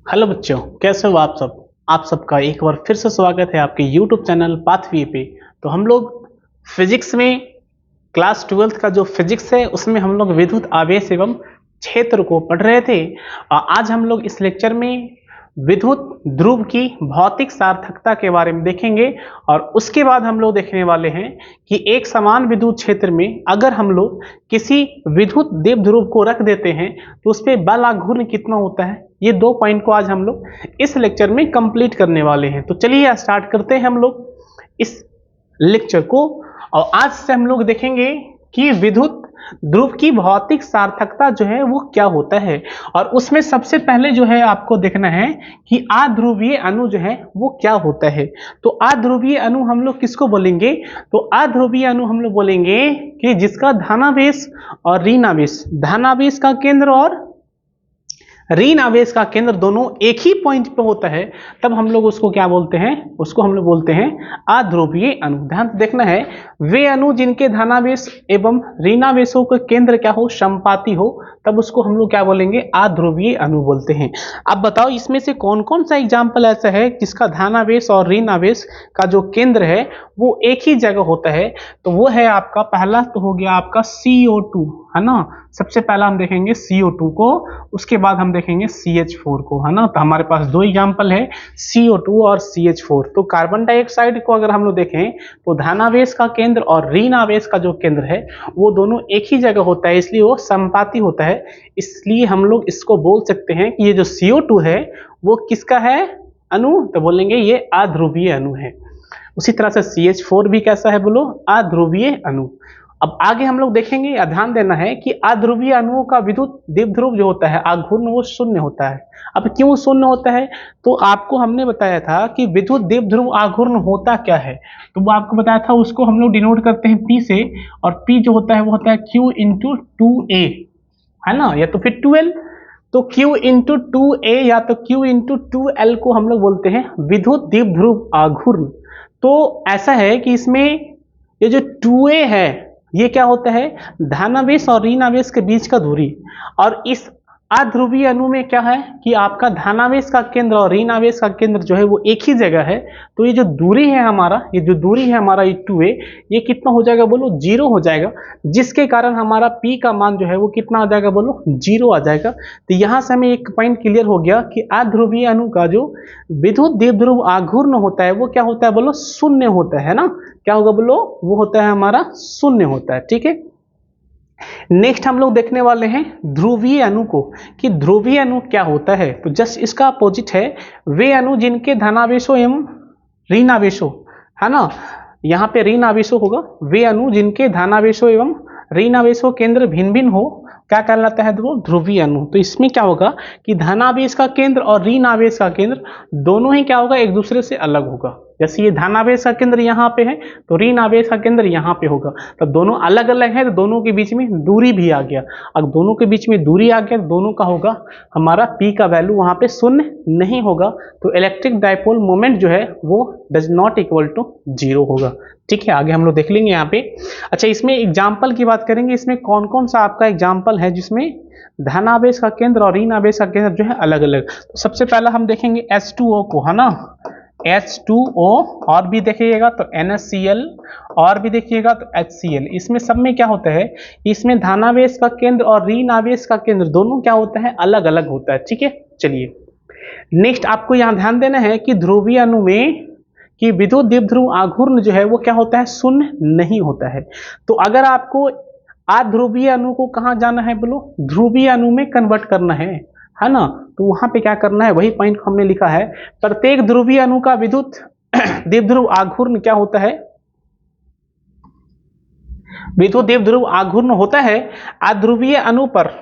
Hello बच्चों, कैसे हो आप सब। आप सबका एक बार फिर से स्वागत है आपके यूट्यूब चैनल पाथवे पे। तो हम लोग फिजिक्स में क्लास 12th का जो फिजिक्स है उसमें हम लोग विद्युत आवेश एवं क्षेत्र को पढ़ रहे थे। और आज हम लोग इस लेक्चर में विद्युत ध्रुव की भौतिक सार्थकता के बारे में देखेंगे। और उसके बाद हम लोग देखने वाले हैं कि एक समान विद्युत क्षेत्र में अगर हम लोग किसी विद्युत द्विध्रुव को रख देते हैं तो उस पर बल आघूर्ण कितना होता है। ये दो पॉइंट को आज हम लोग इस लेक्चर में कंप्लीट करने वाले हैं। तो चलिए स्टार्ट करते हैं हम लोग इस लेक्चर को। और आज से हम लोग देखेंगे कि विद्युत ध्रुव की भौतिक सार्थकता जो है वो क्या होता है। और उसमें सबसे पहले जो है आपको देखना है कि आध्रुवीय अणु जो है वो क्या होता है। तो आध्रुवीय अणु हम लोग किसको बोलेंगे? तो आध्रुवीय अणु हम लोग बोलेंगे कि जिसका धनावेश और ऋणावेश, धनावेश का केंद्र और ऋण आवेश का केंद्र दोनों एक ही पॉइंट पे होता है, तब हम लोग उसको क्या बोलते हैं? उसको हम लोग बोलते हैं आध्रुवीय अणु। ध्यान देखना है, वे अणु जिनके धनावेश एवं ऋणावेशों का केंद्र क्या हो, समपाती हो, तब उसको हम लोग क्या बोलेंगे? आध्रुवीय अणु बोलते हैं। अब बताओ इसमें से कौन कौन सा एग्जाम्पल ऐसा है जिसका धनावेश और ऋणावेश का जो केंद्र है वो एक ही जगह होता है। तो वो है आपका पहला तो हो गया आपका CO2, है ना। सबसे पहला हम देखेंगे CO2 को, उसके बाद हम देखेंगे CH4 को, है ना। तो हमारे पास दो एग्जाम्पल है, CO2 और CH4। तो कार्बन डाइऑक्साइड को अगर हम लोग देखें तो धनावेश का केंद्र और ऋणावेश का जो केंद्र है वो दोनों एक ही जगह होता है, इसलिए वो समपाती होता है। इसलिए हम लोग इसको बोल सकते हैं कि ये जो CO2 है वो किसका है अणु? तो बोलेंगे ये आध्रुवीय अणु है। उसी तरह से CH4 भी कैसा है बोलो? आध्रुवीय अणु। अब आगे हम लोग देखेंगे, ध्यान देना है कि आध्रुवीय अणुओं का विद्युत द्विध्रुव जो होता है आघूर्ण वो शून्य होता है। अब क्यों शून्य होता है? तो आपको हमने बताया था कि विद्युत द्विध्रुव आघूर्ण होता क्या है। तो वो आपको बताया था, उसको हम लोग डिनोट करते हैं P से, और P जो होता है वो होता है Q इंटू 2A, है ना, या तो फिर 2L। तो Q इंटू 2A या तो Q इंटू 2L को हम लोग बोलते हैं विद्युत द्विध्रुव आघूर्ण। तो ऐसा है कि इसमें ये जो 2A है ये क्या होता है? धनावेश और ऋणावेश के बीच का दूरी। और इस आध्रुवीय अणु में क्या है कि आपका धनावेश का केंद्र और ऋणावेश का केंद्र जो है वो एक ही जगह है। तो ये जो दूरी है हमारा, ये जो दूरी है हमारा ये 2A, ये कितना हो जाएगा बोलो? 0 हो जाएगा, जिसके कारण हमारा P का मान जो है वो कितना आ जाएगा बोलो? 0 आ जाएगा। तो यहाँ से हमें एक पॉइंट क्लियर हो गया कि आध्रुवीय अणु का जो विद्युत द्विध्रुव आघूर्ण होता है वो क्या होता है बोलो? शून्य होता है ना। क्या होगा बोलो? वो होता है हमारा शून्य होता है। ठीक है, नेक्स्ट हम लोग देखने वाले हैं ध्रुवीय अणु को, कि ध्रुवीय अणु क्या होता है। तो जस्ट इसका अपोजिट है वे अणु जिनके धनावेशों एवं ऋणावेशों, है ना, यहाँ पे ऋणावेशों होगा। वे अणु जिनके धनावेशों एवं ऋणावेशों केंद्र भिन्न भिन्न हो, क्या कहलाता है? वो ध्रुवीय अणु। तो इसमें क्या होगा कि धनावेश का केंद्र और ऋणावेश का केंद्र दोनों ही क्या होगा? एक दूसरे से अलग होगा। जैसे ये धनावेश का केंद्र यहाँ पे है तो ऋणावेश का केंद्र यहाँ पे होगा। तो दोनों अलग अलग है तो दोनों के बीच में दूरी भी आ गया। अगर दोनों के बीच में दूरी आ गया तो दोनों का होगा हमारा P का वैल्यू वहाँ पे शून्य नहीं होगा। तो इलेक्ट्रिक डाइपोल मोमेंट जो है वो डज नॉट इक्वल टू 0 होगा। ठीक है, आगे हम लोग देख लेंगे यहाँ पे। अच्छा, इसमें एग्जाम्पल की बात करेंगे, इसमें कौन कौन सा आपका एग्जाम्पल है जिसमें धनावेश का केंद्र और ऋणावेश का केंद्र जो है अलग अलग। तो सबसे पहला हम देखेंगे H2O को, है ना, H2O, और भी देखिएगा तो NaCl, और भी देखिएगा तो HCl। इसमें सब में क्या होता है? इसमें धनावेश का केंद्र और ऋणावेश का केंद्र दोनों क्या होता है? अलग अलग होता है। ठीक है, चलिए नेक्स्ट आपको यहाँ ध्यान देना है कि ध्रुवीय अणु में कि विद्युत द्विध्रुव आघूर्ण जो है वो क्या होता है? शून्य नहीं होता है। तो अगर आपको आध्रुवीय अणु को कहाँ जाना है बोलो? ध्रुवीय अणु में कन्वर्ट करना है ना। तो वहां पे क्या करना है? वही पॉइंट हमने लिखा है, प्रत्येक ध्रुवीय अणु का विद्युत द्विध्रुव आघूर्ण क्या होता है? विद्युत द्विध्रुव आघूर्ण होता है आध्रुवीय अणु पर,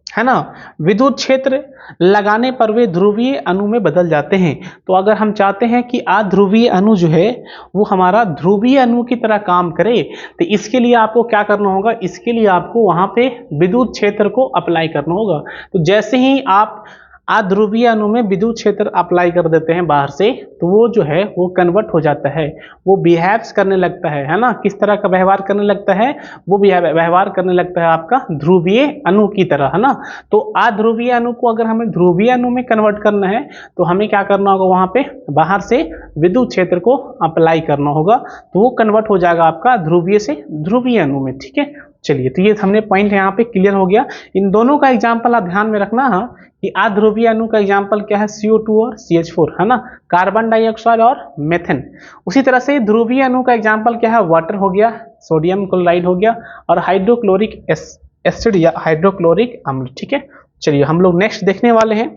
है ना, विद्युत क्षेत्र लगाने पर वे ध्रुवीय अणु में बदल जाते हैं। तो अगर हम चाहते हैं कि आध्रुवीय अणु जो है वो हमारा ध्रुवीय अणु की तरह काम करे तो इसके लिए आपको क्या करना होगा? इसके लिए आपको वहां पे विद्युत क्षेत्र को अप्लाई करना होगा। तो जैसे ही आप अध्रुवीय अणु में विद्युत क्षेत्र अप्लाई कर देते हैं बाहर से, तो वो जो है वो कन्वर्ट हो जाता है, वो बिहेव्स करने लगता है ना। किस तरह का व्यवहार करने लगता है? वो व्यवहार करने लगता है आपका ध्रुवीय अणु की तरह, है ना। तो अध्रुवीय अणु को अगर हमें ध्रुवीय अणु में कन्वर्ट करना है तो हमें क्या करना होगा? वहां पे बाहर से विद्युत क्षेत्र को अप्लाई करना होगा, तो वो कन्वर्ट हो जाएगा आपका ध्रुवीय से ध्रुवीय अणु में। ठीक है, चलिए, तो ये हमने पॉइंट यहाँ पे क्लियर हो गया। इन दोनों का एग्जाम्पल आप ध्यान में रखना है कि अध्रुवीय अणु का एग्जाम्पल क्या है? CO2 और CH4, है ना, कार्बन डाइऑक्साइड और मेथेन। उसी तरह से ध्रुवीय अणु का एग्जाम्पल क्या है? वाटर हो गया, सोडियम क्लोराइड हो गया, और हाइड्रोक्लोरिक एसिड या हाइड्रोक्लोरिक अम्ल। ठीक है, चलिए हम लोग नेक्स्ट देखने वाले हैं।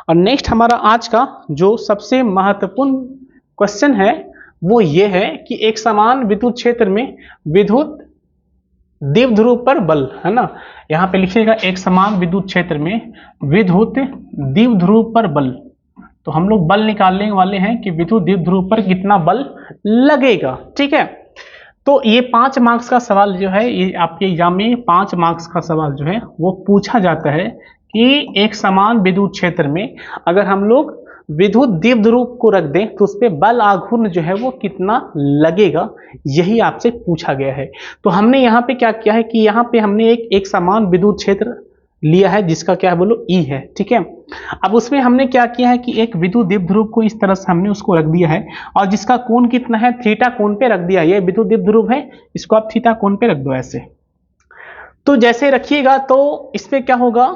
और नेक्स्ट हमारा आज का जो सबसे महत्वपूर्ण क्वेश्चन है वो ये है कि एक समान विद्युत क्षेत्र में विद्युत द्विध्रुव पर बल, है ना, यहाँ पे लिखिएगा एक समान विद्युत क्षेत्र में विद्युत द्विध्रुव पर बल। तो हम लोग बल निकालने वाले हैं कि विद्युत द्विध्रुव पर कितना बल लगेगा। ठीक है, तो ये 5 मार्क्स का सवाल जो है, ये आपके एग्जाम में 5 मार्क्स का सवाल जो है वो पूछा जाता है कि एक समान विद्युत क्षेत्र में अगर हम लोग विद्युत द्विध्रुव को रख दें तो उस पर बल आघूर्ण जो है वो कितना लगेगा, यही आपसे पूछा गया है। तो हमने यहाँ पे क्या किया है कि यहाँ पे हमने एक समान विद्युत क्षेत्र लिया है जिसका क्या है बोलो E है। ठीक है, अब उसमें हमने क्या किया है कि एक विद्युत द्विध्रुव को इस तरह से हमने उसको रख दिया है और जिसका कोण कितना है? थीटा कोण पे रख दिया। ये विद्युत द्विध्रुव है, इसको आप थीटा कोण पे रख दो ऐसे। तो जैसे रखिएगा तो इस पे क्या होगा?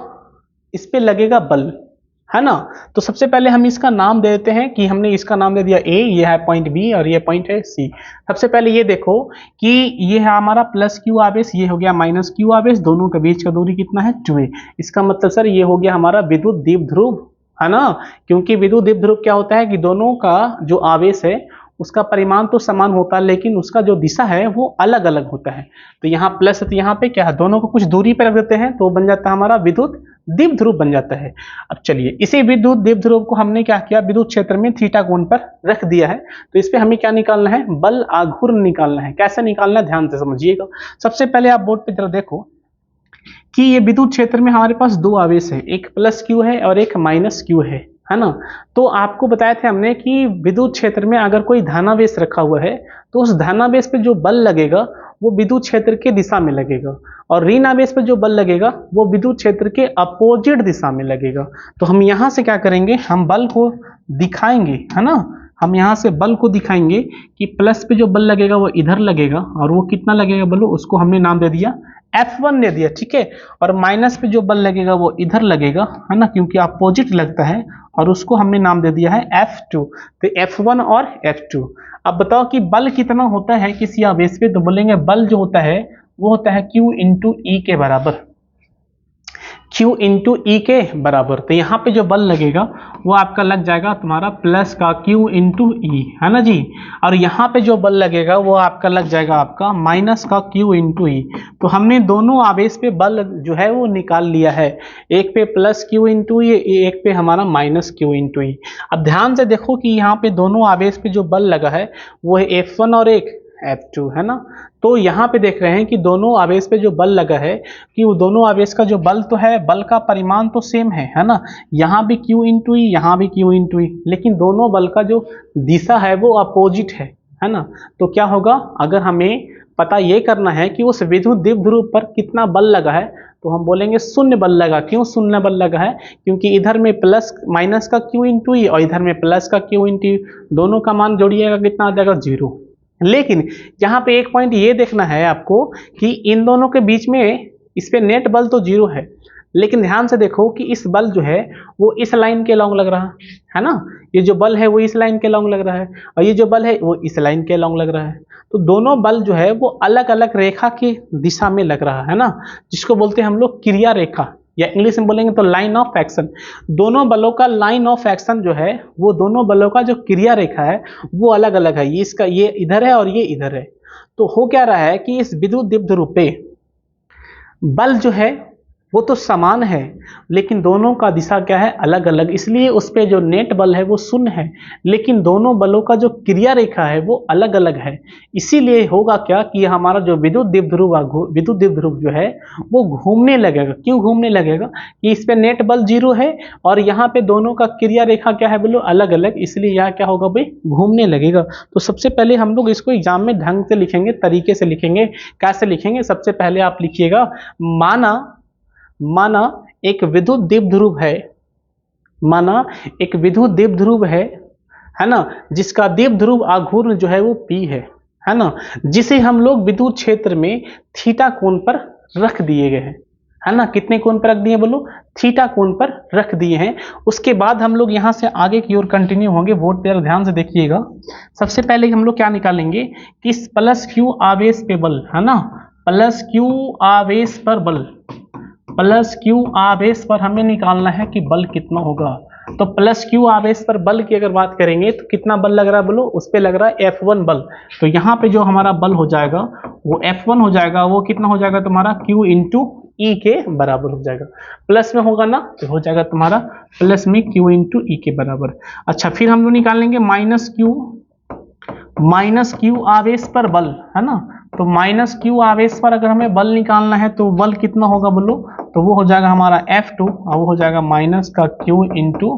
इस पे लगेगा बल, है ना। तो सबसे पहले हम इसका नाम दे देते हैं कि हमने इसका नाम दे दिया A, ये है पॉइंट B और ये पॉइंट है C। सबसे पहले ये देखो कि ये है हमारा प्लस Q आवेश, ये हो गया माइनस Q आवेश, दोनों के बीच का दूरी कितना है? 2a। इसका मतलब सर ये हो गया हमारा विद्युत द्विध्रुव, है ना, क्योंकि विद्युत द्विध्रुव क्या होता है कि दोनों का जो आवेश है उसका परिमाण तो समान होता है लेकिन उसका जो दिशा है वो अलग अलग होता है। तो यहाँ प्लस है तो यहाँ पे क्या है? दोनों को कुछ दूरी पर रख देते हैं तो बन जाता है हमारा विद्युत द्विध्रुव बन जाता है। अब चलिए, इसी विद्युत द्विध्रुव को हमने क्या किया? विद्युत क्षेत्र में थीटा कोण पर रख दिया है। तो इस पे हमें क्या निकालना है? बल आघूर्ण निकालना है। कैसे निकालना है ध्यान से समझिएगा। सबसे पहले आप बोर्ड पे जरा देखो कि ये विद्युत क्षेत्र में हमारे पास 2 आवेश है, एक प्लस Q है और एक माइनस Q है ना। तो आपको बताया था हमने कि विद्युत क्षेत्र में अगर कोई धनावेश रखा हुआ है तो उस धनावेश पे जो बल लगेगा वो विद्युत क्षेत्र के दिशा में लगेगा और ऋण आवेश पे जो बल लगेगा वो विद्युत क्षेत्र के अपोजिट दिशा में लगेगा। तो हम यहाँ से क्या करेंगे? हम बल को दिखाएंगे, है ना। हम यहाँ से बल को दिखाएंगे कि प्लस पे जो बल लगेगा वो इधर लगेगा और वो कितना लगेगा बोलो? उसको हमने नाम दे दिया F1 दे दिया। ठीक है, और माइनस पे जो बल लगेगा वो इधर लगेगा, है ना, क्योंकि अपोजिट लगता है और उसको हमने नाम दे दिया है F2। तो F1 और F2। अब बताओ कि बल कितना होता है किसी आवेश पे? तो बोलेंगे बल जो होता है वो होता है Q इंटू E के बराबर, Q इंटू E के बराबर। तो यहाँ पे जो बल लगेगा वो आपका लग जाएगा तुम्हारा प्लस का Q इंटू E, है ना जी। और यहाँ पे जो बल लगेगा वो आपका लग जाएगा आपका माइनस का Q इंटू E। तो हमने दोनों आवेश पे बल जो है वो निकाल लिया है, एक पे प्लस Q इंटू E, एक पे हमारा माइनस Q इंटू E। अब ध्यान से देखो कि यहाँ पे दोनों आवेश पे जो बल लगा है वो है F1 और एक F2, है ना। तो यहाँ पे देख रहे हैं कि दोनों आवेश पे जो बल लगा है कि वो दोनों आवेश का जो बल तो है, बल का परिमाण तो सेम है ना। यहाँ भी Q इंटू ई, यहाँ भी Q इंटू ई, लेकिन दोनों बल का जो दिशा है वो अपोजिट है ना। तो क्या होगा? अगर हमें पता ये करना है कि उस विद्युत द्विध्रुव पर कितना बल लगा है तो हम बोलेंगे शून्य बल लगा। क्यों शून्य बल लगा है? क्योंकि इधर में प्लस माइनस का Q इंटू ई और इधर में प्लस का Q इंटू ई, दोनों का मान जोड़िएगा कितना आ जाएगा? 0। लेकिन यहाँ पे एक पॉइंट ये देखना है आपको कि इन दोनों के बीच में इस पे नेट बल तो 0 है, लेकिन ध्यान से देखो कि इस बल जो है वो इस लाइन के लॉन्ग लग रहा है ना। ये जो बल है वो इस लाइन के लॉन्ग लग रहा है और ये जो बल है वो इस लाइन के लॉन्ग लग रहा है। तो दोनों बल जो है वो अलग अलग रेखा की दिशा में लग रहा है ना, जिसको बोलते हैं हम लोग क्रिया रेखा, या इंग्लिश में बोलेंगे तो लाइन ऑफ एक्शन। दोनों बलों का लाइन ऑफ एक्शन जो है वो दोनों बलों का जो क्रिया रेखा है वो अलग अलग है। ये इसका ये इधर है और ये इधर है। तो हो क्या रहा है कि इस विद्युत द्विध्रुव पे बल जो है वो तो समान है, लेकिन दोनों का दिशा क्या है, अलग अलग, इसलिए उस पे जो नेट बल है वो शून्य है, लेकिन दोनों बलों का जो क्रिया रेखा है वो अलग अलग है। इसीलिए होगा क्या कि हमारा जो विद्युत द्विध्रुव जो है वो घूमने लगेगा। क्यों घूमने लगेगा? कि इस पे नेट बल 0 है और यहाँ पे दोनों का क्रिया रेखा क्या है बोलो, अलग अलग, इसलिए यहाँ क्या होगा भाई, घूमने लगेगा। तो सबसे पहले हम लोग इसको एग्जाम में ढंग से लिखेंगे, तरीके से लिखेंगे। कैसे लिखेंगे? सबसे पहले आप लिखिएगा, माना एक विद्युत द्विध्रुव है, माना एक विद्युत द्विध्रुव है ना, जिसका द्विध्रुव आघूर्ण जो है वो P है ना, जिसे हम लोग विद्युत क्षेत्र में थीटा कोण पर रख दिए गए हैं, है ना। कितने कोण पर रख दिए बोलो? थीटा कोण पर रख दिए हैं। उसके बाद हम लोग यहां से आगे की ओर कंटिन्यू होंगे। बोर्ड पर ध्यान से देखिएगा। सबसे पहले हम लोग क्या निकालेंगे कि इस प्लस क्यू आवेश पे बल, है ना, प्लस क्यू आवेश पर बल, प्लस क्यू आवेश पर हमें निकालना है कि बल कितना होगा। तो प्लस क्यू आवेश पर बल की अगर बात करेंगे तो कितना बल लग रहा है बोलो? उस पे लग रहा है F1 बल। तो यहाँ पे जो हमारा बल हो जाएगा वो F1 हो जाएगा। वो कितना हो जाएगा तुम्हारा? Q इंटू ई के बराबर हो जाएगा। प्लस में होगा ना, तो हो जाएगा तुम्हारा प्लस में Q इंटू ई के बराबर। अच्छा, फिर हम लोग निकालेंगे माइनस क्यू आवेश पर बल, है ना। तो माइनस क्यू आवेश पर अगर हमें बल निकालना है तो बल कितना होगा बोलो? तो वो हो जाएगा हमारा F2 और वो हो जाएगा माइनस का Q इंटू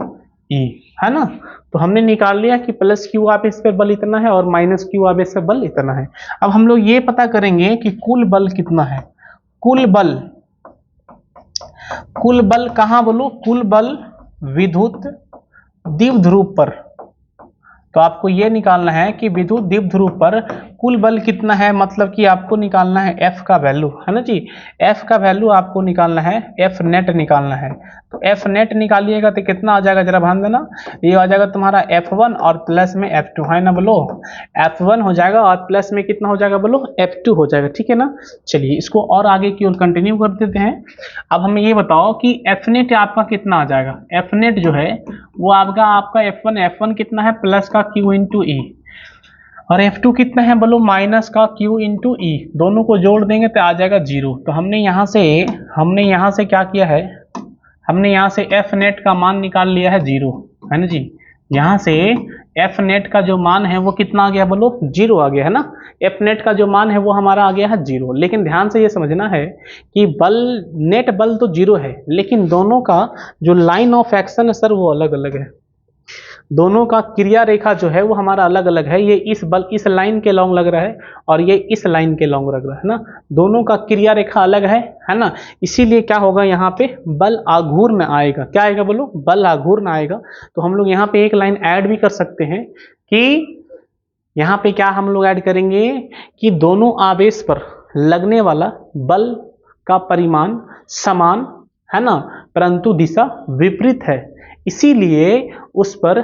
ई, है ना। तो हमने निकाल लिया कि प्लस क्यू आवेश पर बल इतना है और माइनस क्यू आवेश पर बल इतना है। अब हम लोग ये पता करेंगे कि कुल बल कितना है। कुल बल कहाँ बोलो? कुल बल विद्युत द्विध्रुव पर। तो आपको ये निकालना है कि विद्युत द्विध्रुव पर कुल बल कितना है, मतलब कि आपको निकालना है F का वैल्यू, है ना जी। F का वैल्यू आपको निकालना है, F नेट निकालना है। तो F नेट निकालिएगा तो कितना आ जाएगा, जरा ध्यान देना। ये आ जाएगा तुम्हारा F1 और प्लस में F2, है ना बोलो। F1 हो जाएगा और प्लस में कितना हो जाएगा बोलो? F2 हो जाएगा, ठीक है ना। चलिए इसको और आगे की ओर कंटिन्यू कर देते हैं। अब हमें ये बताओ कि F नेट आपका कितना आ जाएगा। F नेट जो है वो आपका F1 कितना है? प्लस का Q इंटू ई, और F2 कितना है बोलो? माइनस का Q इंटू ई। दोनों को जोड़ देंगे तो आ जाएगा 0। तो हमने यहाँ से क्या किया है, हमने यहाँ से F नेट का मान निकाल लिया है 0, है ना जी। यहाँ से F नेट का जो मान है वो कितना आ गया बोलो? 0 आ गया, है ना। F नेट का जो मान है वो हमारा आ गया है 0। लेकिन ध्यान से ये समझना है कि नेट बल तो 0 है, लेकिन दोनों का जो लाइन ऑफ एक्शन है सर वो अलग अलग है। दोनों का क्रिया रेखा जो है वो हमारा अलग अलग है। ये इस लाइन के लॉन्ग लग रहा है और ये इस लाइन के लॉन्ग लग रहा है ना। दोनों का क्रिया रेखा अलग है ना। इसीलिए क्या होगा, यहाँ पे बल आघूर्ण आएगा। क्या आएगा बोलो? बल आघूर्ण आएगा। तो हम लोग यहाँ पे एक लाइन ऐड भी कर सकते हैं कि यहाँ पे क्या हम लोग ऐड करेंगे कि दोनों आवेश पर लगने वाला बल का परिमाण समान है ना, परंतु दिशा विपरीत है। इसीलिए उस पर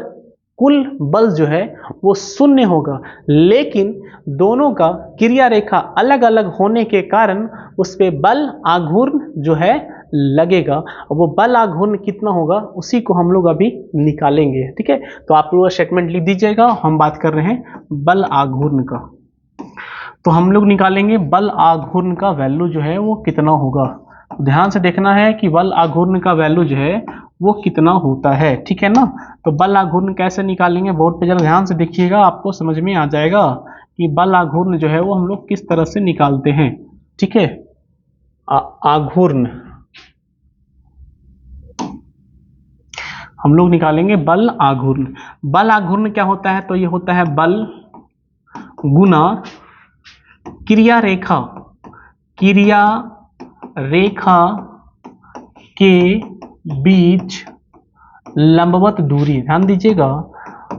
कुल बल जो है वो 0 होगा, लेकिन दोनों का क्रिया रेखा अलग अलग होने के कारण उस पर बल आघूर्ण जो है लगेगा। वो बल आघूर्ण कितना होगा उसी को हम लोग अभी निकालेंगे, ठीक है। तो आप लोग स्टेटमेंट लिख दीजिएगा। हम बात कर रहे हैं बल आघूर्ण का। तो हम लोग निकालेंगे बल आघूर्ण का वैल्यू जो है वो कितना होगा। ध्यान से देखना है कि बल आघूर्ण का वैल्यू जो है वो कितना होता है, ठीक है ना। तो बल आघूर्ण कैसे निकालेंगे, बोर्ड पे जरा ध्यान से देखिएगा, आपको समझ में आ जाएगा कि बल आघूर्ण जो है वो हम लोग किस तरह से निकालते हैं, ठीक है। आघूर्ण हम लोग निकालेंगे बल आघूर्ण। बल आघूर्ण क्या होता है? तो ये होता है बल गुना क्रिया रेखा के बीच लंबवत दूरी। ध्यान दीजिएगा,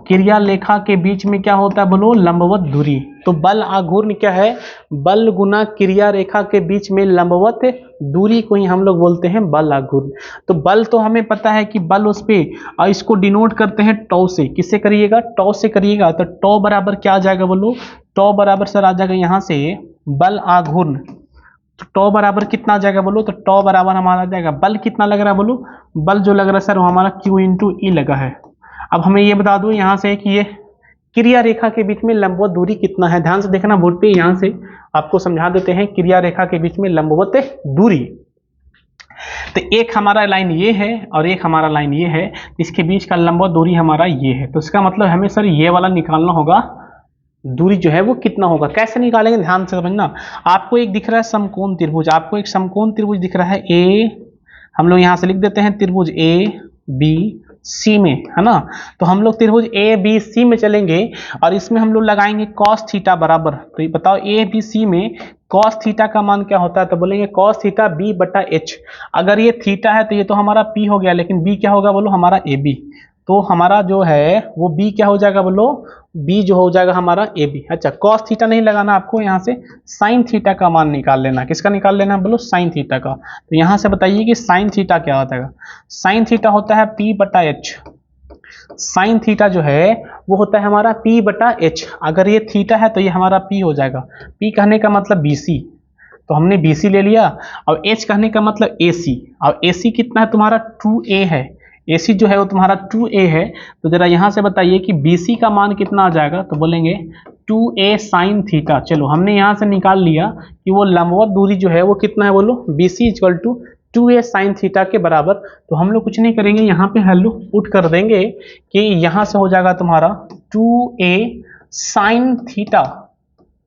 क्रिया रेखा के बीच में क्या होता है बोलो? लंबवत दूरी। तो बल आघूर्ण क्या है? बल गुना क्रिया रेखा के बीच में लंबवत दूरी को ही हम लोग बोलते हैं बल आघूर्ण। तो बल तो हमें पता है कि बल उस पे, और इसको डिनोट करते हैं टॉ से। किससे करिएगा? टॉ से करिएगा। तो टॉ बराबर क्या आ जाएगा बोलो? टॉ बराबर सर आ जाएगा यहाँ से बल आघूर्ण। तो टॉ बराबर कितना आ जाएगा बोलो? तो टॉ बराबर हमारा आ जाएगा, बल कितना लग रहा है बोलो? बल जो लग रहा है सर वो हमारा Q इंटू ई लगा है। अब हमें ये बता दो यहाँ से कि ये क्रिया रेखा के बीच में लंबवत दूरी कितना है। ध्यान से देखना बोर्ड पे, यहाँ से आपको समझा देते हैं क्रिया रेखा के बीच में लंबवत दूरी। तो एक हमारा लाइन ये है और एक हमारा लाइन ये है, इसके बीच का लंबवत दूरी हमारा ये है। तो इसका मतलब हमें सर ये वाला निकालना होगा, दूरी जो है वो कितना होगा। कैसे निकालेंगे ध्यान से समझना। आपको एक दिख रहा है समकोण त्रिभुज, आपको एक समकोण त्रिभुज दिख रहा है ए, हम लोग यहां से लिख देते हैं त्रिभुज ए बी सी में, है ना। तो हम लोग त्रिभुज ए बी सी में चलेंगे और इसमें हम लोग लगाएंगे कॉस थीटा बराबर। तो ये बताओ ए बी सी में कॉस थीटा का मान क्या होता है, तो बोलेंगे कॉस थीटा बी बटा एच। अगर ये थीटा है तो ये तो हमारा पी हो गया, लेकिन बी क्या होगा बोलो, हमारा ए बी। तो हमारा जो है वो बी क्या हो जाएगा बोलो, बी जो हो जाएगा हमारा ए बी। अच्छा, कॉस थीटा नहीं लगाना आपको, यहाँ से साइन थीटा का मान निकाल लेना। किसका निकाल लेना बोलो, साइन थीटा का। तो यहाँ से बताइए कि साइन थीटा क्या होता है। साइन थीटा होता है पी बटा एच। साइन थीटा जो है वो होता है हमारा पी बटा एच। अगर ये थीटा है तो ये हमारा पी हो जाएगा। पी कहने का मतलब बीसी, तो हमने बीसी ले लिया। और एच कहने का मतलब एसी, और एसी कितना है तुम्हारा 2a है। एसी जो है वो तुम्हारा 2a है। तो जरा यहाँ से बताइए कि बीसी का मान कितना आ जाएगा, तो बोलेंगे 2a साइन थीटा। चलो हमने यहाँ से निकाल लिया कि वो लंबवत दूरी जो है वो कितना है बोलो, BC equal to 2a sine theta के बराबर। तो हम लोग कुछ नहीं करेंगे, यहाँ पे वैल्यू पुट कर देंगे कि यहाँ से हो जाएगा तुम्हारा 2a sine theta,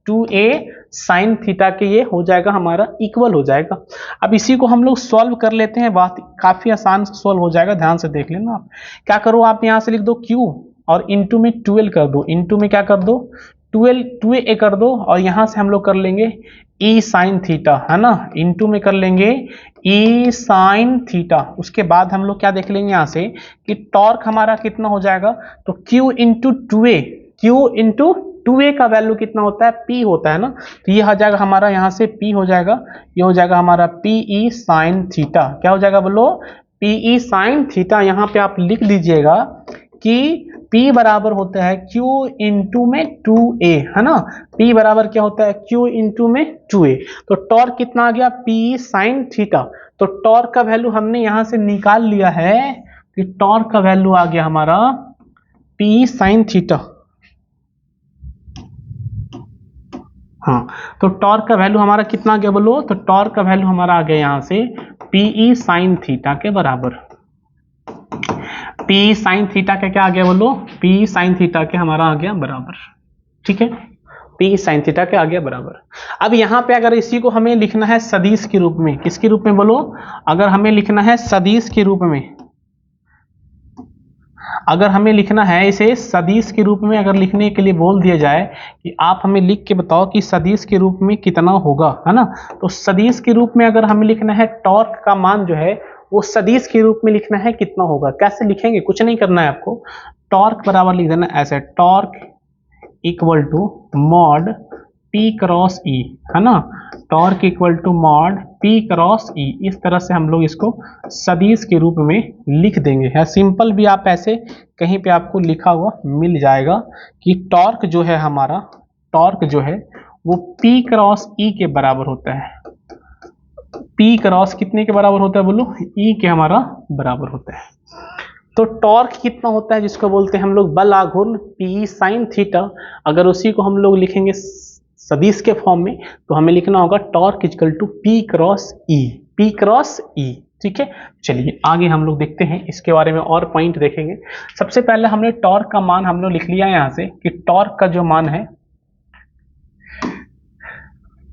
2a sine theta के ये हो जाएगा हमारा इक्वल हो जाएगा। अब इसी को हम लोग सॉल्व कर लेते हैं, बात काफी आसान से सॉल्व हो जाएगा। ध्यान से देख लेना आप। क्या करो, आप यहाँ से लिख दो q और इंटू में 12 कर दो, इंटू में क्या कर दो 12 2a कर दो, और यहाँ से हम लोग कर लेंगे e साइन थीटा, है ना। इंटू में कर लेंगे e साइन थीटा। उसके बाद हम लोग क्या देख लेंगे यहाँ से कि टॉर्क हमारा कितना हो जाएगा, तो q into 2a, q into 2a का वैल्यू कितना होता है, p होता है ना। तो ये आ जाएगा हमारा यहाँ से p हो जाएगा, ये हो जाएगा हमारा pe साइन थीटा। क्या हो जाएगा बोलो, pe साइन थीटा। यहाँ पे आप लिख दीजिएगा कि p बराबर होता है q इंटू में 2a, है ना। p बराबर क्या होता है, q इंटू में 2a। तो टॉर्क कितना आ गया, p साइन थीटा। तो टॉर्क का वैल्यू हमने यहाँ से निकाल लिया है कि टॉर्क का वैल्यू आ गया हमारा p साइन थीटा। हाँ, तो टॉर्क का वैल्यू हमारा कितना आ गया बोलो, तो टॉर्क का वैल्यू हमारा आ गया यहाँ से pe साइन थीटा के बराबर। p साइन थीटा का क्या आ गया बोलो, p साइन थीटा के हमारा आ गया बराबर। ठीक है, p साइन थीटा के आ गया बराबर। अब यहाँ पे अगर इसी को हमें लिखना है सदिश के रूप में, किसके रूप में बोलो, अगर हमें लिखना है सदिश के रूप में, अगर हमें लिखना है इसे सदिश के रूप में, अगर लिखने के लिए बोल दिया जाए कि आप हमें लिख के बताओ कि सदिश के रूप में कितना होगा, है ना। तो सदिश के रूप में अगर हमें लिखना है टॉर्क का मान जो है वो सदिश के रूप में लिखना है कितना होगा। कैसे लिखेंगे, कुछ नहीं करना है आपको, टॉर्क बराबर लिख देना ऐसे, torque equal to mod P cross E, है ना। Torque equal to mod P cross E। इस तरह से हम लोग इसको सदिश के रूप में लिख देंगे। है सिंपल भी, आप ऐसे कहीं पे आपको लिखा हुआ मिल जाएगा कि टॉर्क जो है हमारा, टॉर्क जो है वो P क्रॉस E के बराबर होता है। P क्रॉस कितने के बराबर होता है बोलो, E के हमारा बराबर होता है। तो टॉर्क कितना होता है, जिसको बोलते हैं हम लोग बल आघूर्ण P साइन थीटा। अगर उसी को हम लोग लिखेंगे सदिश के फॉर्म में, तो हमें लिखना होगा torque equal to P cross E, P cross E। ठीक है, चलिए आगे हम लोग देखते हैं, इसके बारे में और पॉइंट देखेंगे। सबसे पहले हमने टॉर्क का मान हम लोग लिख लिया यहाँ से कि टॉर्क का जो मान है,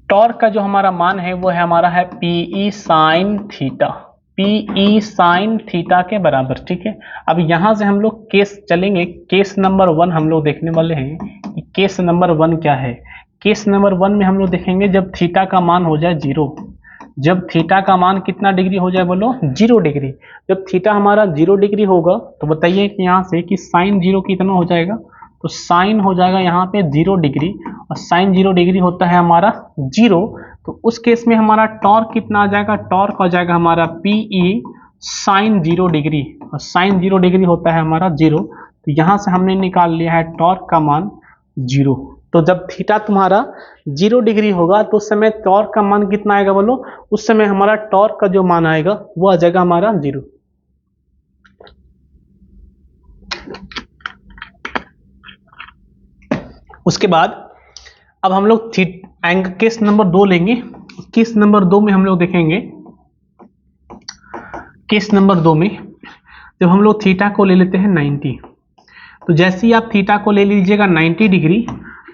टॉर्क का जो हमारा मान है वो है हमारा है PE sine theta, PE sign theta के बराबर। ठीक है, अब यहाँ से हम लोग केस चलेंगे, केस नंबर 1 हम लोग देखने वाले हैं कि केस नंबर 1 क्या है। केस नंबर 1 में हम लोग देखेंगे जब थीटा का मान हो जाए 0, जब थीटा का मान कितना डिग्री हो जाए बोलो, 0 डिग्री। जब थीटा हमारा 0 डिग्री होगा तो बताइए कि यहाँ से कि साइन 0 कितना हो जाएगा, तो साइन हो जाएगा यहाँ पे 0 डिग्री, और साइन 0 डिग्री होता है हमारा 0। तो उस केस में हमारा टॉर्क कितना आ जाएगा, टॉर्क हो जाएगा हमारा PE साइन 0 डिग्री, और साइन 0 डिग्री होता है हमारा 0। तो यहाँ से हमने निकाल लिया है टॉर्क का मान 0। तो जब थीटा तुम्हारा 0 डिग्री होगा तो उस समय टॉर्क का मान कितना आएगा बोलो, उस समय हमारा टॉर्क का जो मान आएगा वो आ जाएगा हमारा 0। उसके बाद अब हम लोग केस नंबर 2 लेंगे। केस नंबर 2 में हम लोग देखेंगे केस नंबर 2 में जब हम लोग थीटा को ले लेते हैं 90, तो जैसे ही आप थीटा को ले लीजिएगा 90 डिग्री,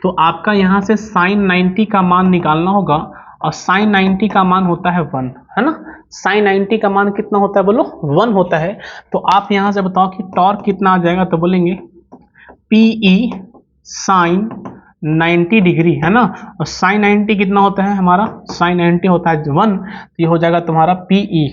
तो आपका यहाँ से साइन 90 का मान निकालना होगा, और साइन 90 का मान होता है 1, है ना। साइन 90 का मान कितना होता है बोलो, 1 होता है। तो आप यहाँ से बताओ कि टॉर्क कितना आ जाएगा, तो बोलेंगे पीई साइन 90 डिग्री, है ना। और साइन 90 कितना होता है हमारा, साइन 90 होता है 1, तो ये हो जाएगा तुम्हारा पीई।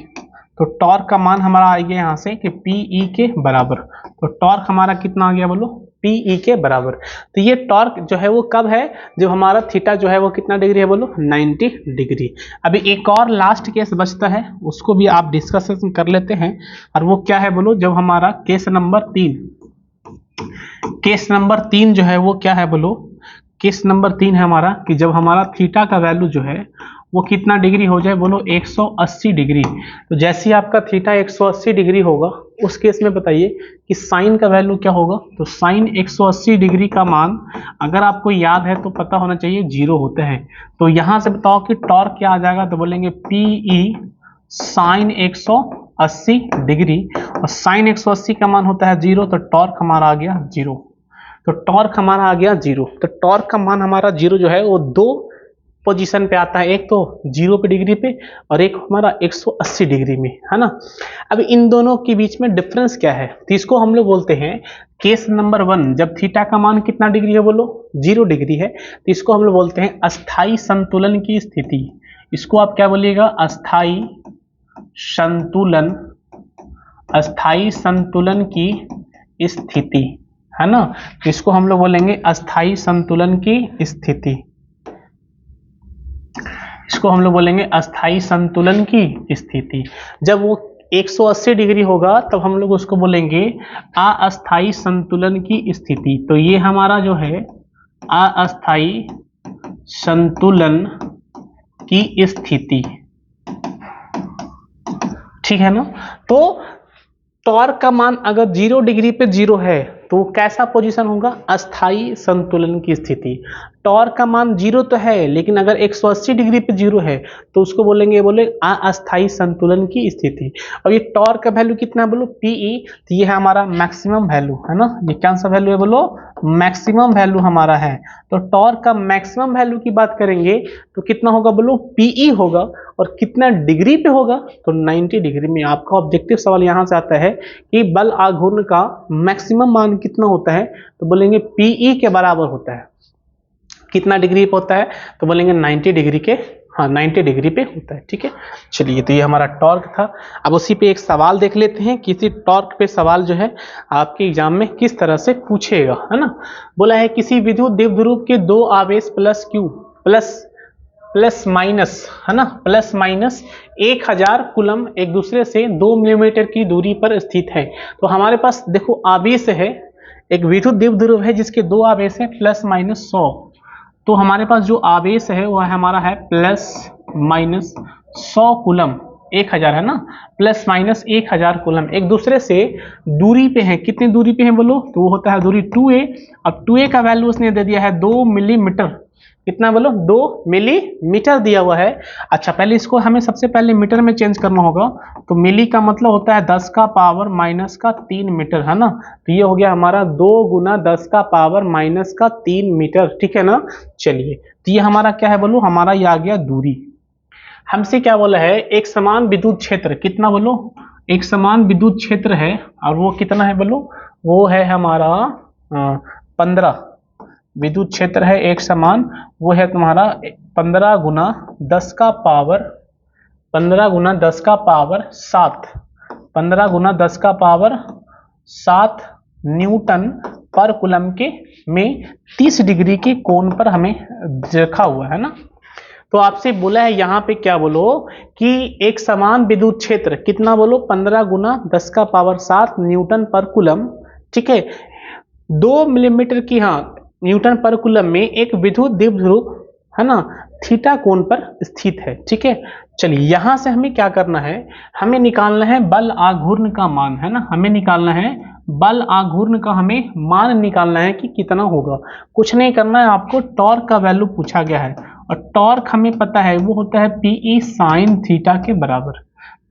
तो टॉर्क का मान हमारा आ गया यहाँ से कि पीई के बराबर। तो टॉर्क हमारा कितना आ गया बोलो, पीई के बराबर। तो ये टॉर्क जो है वो कब है, जब हमारा थीटा जो है वो कितना डिग्री है बोलो, 90 डिग्री। अभी एक और लास्ट केस बचता है, उसको भी आप डिस्कशन कर लेते हैं, और वो क्या है बोलो, जब हमारा केस नंबर 3, केस नंबर 3 जो है वो क्या है बोलो, केस नंबर 3 है हमारा कि जब हमारा थीटा का वैल्यू जो है वो कितना डिग्री हो जाए बोलो, 180 डिग्री। तो जैसे ही आपका थीटा 180 डिग्री होगा, उस केस में बताइए कि साइन का वैल्यू क्या होगा। तो साइन 180 डिग्री का मान अगर आपको याद है तो पता होना चाहिए 0 होते हैं। तो यहाँ से बताओ कि टॉर्क क्या आ जाएगा, तो बोलेंगे पीई साइन 180 डिग्री, और साइन 180 का मान होता है 0, तो टॉर्क हमारा आ गया 0। तो टॉर्क हमारा आ गया 0। तो टॉर्क का मान हमारा 0 जो है वो 2 पोजीशन पे आता है, एक तो 0 पे डिग्री पे, और एक हमारा 180 डिग्री में, है ना। अब इन दोनों के बीच में डिफरेंस क्या है, तो इसको हम लोग बोलते हैं केस नंबर 1, जब थीटा का मान कितना डिग्री है बोलो, 0 डिग्री है, तो इसको हम लोग बोलते हैं अस्थाई संतुलन की स्थिति। इसको आप क्या बोलिएगा, अस्थाई संतुलन, अस्थाई संतुलन की स्थिति, है ना। इसको हम लोग बोलेंगे अस्थाई संतुलन की स्थिति, इसको हम लोग बोलेंगे अस्थाई संतुलन की स्थिति। जब वो 180 डिग्री होगा तब हम लोग उसको बोलेंगे अस्थाई संतुलन की स्थिति। तो ये हमारा जो है अस्थाई संतुलन की स्थिति, ठीक है ना। तो टॉर्क का मान अगर 0 डिग्री पे 0 है तो कैसा पोजीशन होगा, अस्थाई संतुलन की स्थिति। टॉर्क का मान 0 तो है, लेकिन अगर 180 डिग्री पे 0 है तो उसको बोलेंगे, बोले अस्थाई संतुलन की स्थिति। और ये टॉर्क का वैल्यू कितना है बोलो, पीई, तो ये है हमारा मैक्सिमम वैल्यू, है ना। ये कौन सा वैल्यू है बोलो, मैक्सिमम वैल्यू हमारा है। तो टॉर्क का मैक्सिमम वैल्यू की बात करेंगे तो कितना होगा बोलो, पीई होगा। और कितना डिग्री पे होगा, तो 90 डिग्री में। आपका ऑब्जेक्टिव सवाल यहां से आता है कि बल आघूर्ण का मैक्सिमम मान कितना होता है, तो बोलेंगे पीई के बराबर होता है। कितना डिग्री पे होता है, तो बोलेंगे 90 डिग्री के, हाँ 90 डिग्री पे होता है, ठीक है। चलिए, तो ये हमारा टॉर्क था। अब उसी पे एक सवाल देख लेते हैं, किसी टॉर्क पे सवाल जो है आपके एग्जाम में किस तरह से पूछेगा, है ना। बोला है किसी विद्युत द्विध्रुव के 2 आवेश प्लस क्यू प्लस माइनस, है ना, प्लस माइनस 1000 कूलम एक दूसरे से 2 मिलीमीटर की दूरी पर स्थित है। तो हमारे पास देखो आवेश है, एक विद्युत द्विध्रुव है जिसके 2 आवेश है प्लस माइनस 100। तो हमारे पास जो आवेश है वह हमारा है प्लस माइनस 100 कूलम, 1000 है ना, प्लस माइनस 1000 कूलम एक दूसरे से दूरी पे है। कितनी दूरी पे है बोलो, तो वो होता है दूरी 2a। अब 2a का वैल्यू उसने दे दिया है 2 मिलीमीटर। कितना बोलो, 2 मिलीमीटर दिया हुआ है। अच्छा, पहले इसको हमें सबसे पहले मीटर में चेंज करना होगा। तो मिली का मतलब होता है 10 का पावर माइनस का 3 मीटर, है ना। तो ये हो गया हमारा 2 गुना 10 का पावर माइनस का 3 मीटर, ठीक है ना। चलिए, तो ये हमारा क्या है बोलो, हमारा ये आ गया दूरी। हमसे क्या बोला है, एक समान विद्युत क्षेत्र, कितना बोलो, एक समान विद्युत क्षेत्र है, और वो कितना है बोलो, वो है हमारा 15 विद्युत क्षेत्र है एक समान, वो है तुम्हारा 15 गुना 10 का पावर 15 गुना 10 का पावर 7 15 गुना 10 का पावर 7 न्यूटन पर कूलम के में 30 डिग्री के कोण पर हमें रखा हुआ है ना। तो आपसे बोला है यहाँ पे क्या बोलो कि एक समान विद्युत क्षेत्र कितना बोलो, 15 गुना 10 का पावर 7 न्यूटन पर कूलम, ठीक है, 2 मिलीमीटर की, हाँ, न्यूटन पर कूलम में एक विद्युत द्विध्रुव, है ना, थीटा कोण पर स्थित है, ठीक है। चलिए, यहां से हमें क्या करना है, हमें निकालना है बल आघूर्ण का मान, है ना, हमें निकालना है बल आघूर्ण का, हमें मान निकालना है कि कितना होगा। कुछ नहीं करना है आपको, टॉर्क का वैल्यू पूछा गया है, और टॉर्क हमें पता है वो होता है पीई साइन थीटा के बराबर।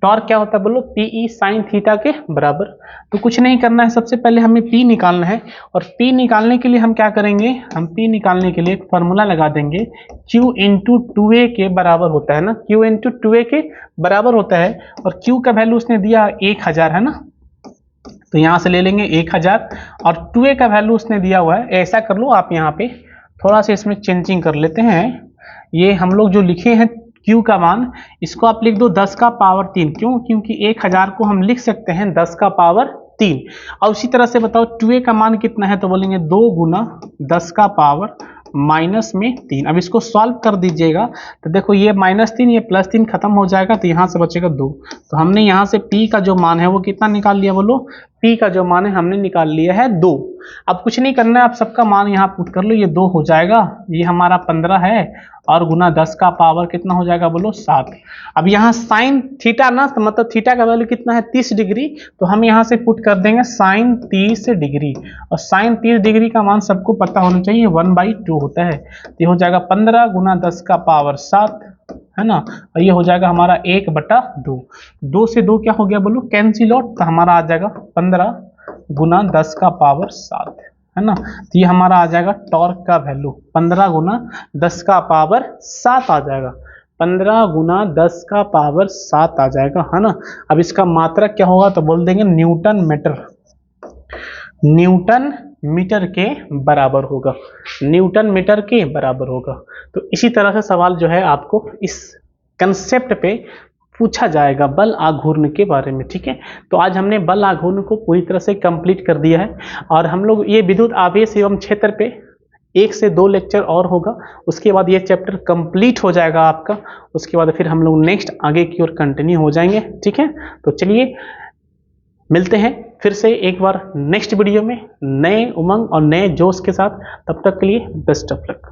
टॉर्क क्या होता है बोलो, पीई साइन थीटा के बराबर। तो कुछ नहीं करना है, सबसे पहले हमें पी निकालना है, और पी निकालने के लिए हम क्या करेंगे, हम पी निकालने के लिए एक फॉर्मूला लगा देंगे, Q इंटू 2a के बराबर होता है ना, Q इंटू 2a के बराबर होता है, और Q का वैल्यू उसने दिया 1000 है ना, तो यहाँ से ले लेंगे 1000, और 2a का वैल्यू उसने दिया हुआ है, ऐसा कर लो आप यहाँ पे थोड़ा सा इसमें चेंजिंग कर लेते हैं, ये हम लोग जो लिखे हैं Q का मान, इसको आप लिख दो 10 का पावर 3, क्यों, क्योंकि 1000 को हम लिख सकते हैं 10 का पावर 3। और उसी तरह से बताओ 2a का मान कितना है, तो बोलेंगे 2 गुना 10 का पावर माइनस में 3। अब इसको सॉल्व कर दीजिएगा, तो देखो ये -3 ये +3 खत्म हो जाएगा, तो यहाँ से बचेगा 2। तो हमने यहाँ से p का जो मान है वो कितना निकाल लिया बोलो, p का जो मान है हमने निकाल लिया है 2। अब कुछ नहीं करना है, आप सबका मान यहाँ पुट कर लो, ये 2 हो जाएगा, ये हमारा 15 है, और गुना 10 का पावर कितना हो जाएगा बोलो 7। अब यहाँ साइन थीटा ना, तो मतलब थीटा का वैल्यू कितना है 30 डिग्री, तो हम यहाँ से पुट कर देंगे साइन 30 डिग्री, और साइन 30 डिग्री का मान सबको पता होना चाहिए 1/2 होता है, तो ये हो जाएगा 15 गुना 10 का पावर 7 है ना, और ये हो जाएगा हमारा 1/2। 2 से 2 क्या हो गया बोलो, कैंसिल आउट, तो हमारा आ जाएगा 15 गुना 10 का पावर 7 है ना, तो ये हमारा आ जाएगा टॉर्क का वैल्यू 15 गुना 10 का पावर 7 आ जाएगा, 15 गुना 10 का पावर 7 आ जाएगा है ना। अब इसका मात्रक क्या होगा, तो बोल देंगे न्यूटन मीटर, न्यूटन मीटर के बराबर होगा, न्यूटन मीटर के बराबर होगा। तो इसी तरह से सवाल जो है आपको इस कंसेप्ट पे पूछा जाएगा बल आघूर्ण के बारे में, ठीक है। तो आज हमने बल आघूर्ण को पूरी तरह से कंप्लीट कर दिया है, और हम लोग ये विद्युत आवेश एवं क्षेत्र पे 1 से 2 लेक्चर और होगा, उसके बाद ये चैप्टर कंप्लीट हो जाएगा आपका, उसके बाद फिर हम लोग नेक्स्ट आगे की ओर कंटिन्यू हो जाएंगे, ठीक है। तो चलिए मिलते हैं फिर से एक बार नेक्स्ट वीडियो में नए उमंग और नए जोश के साथ, तब तक के लिए बेस्ट ऑफ लक।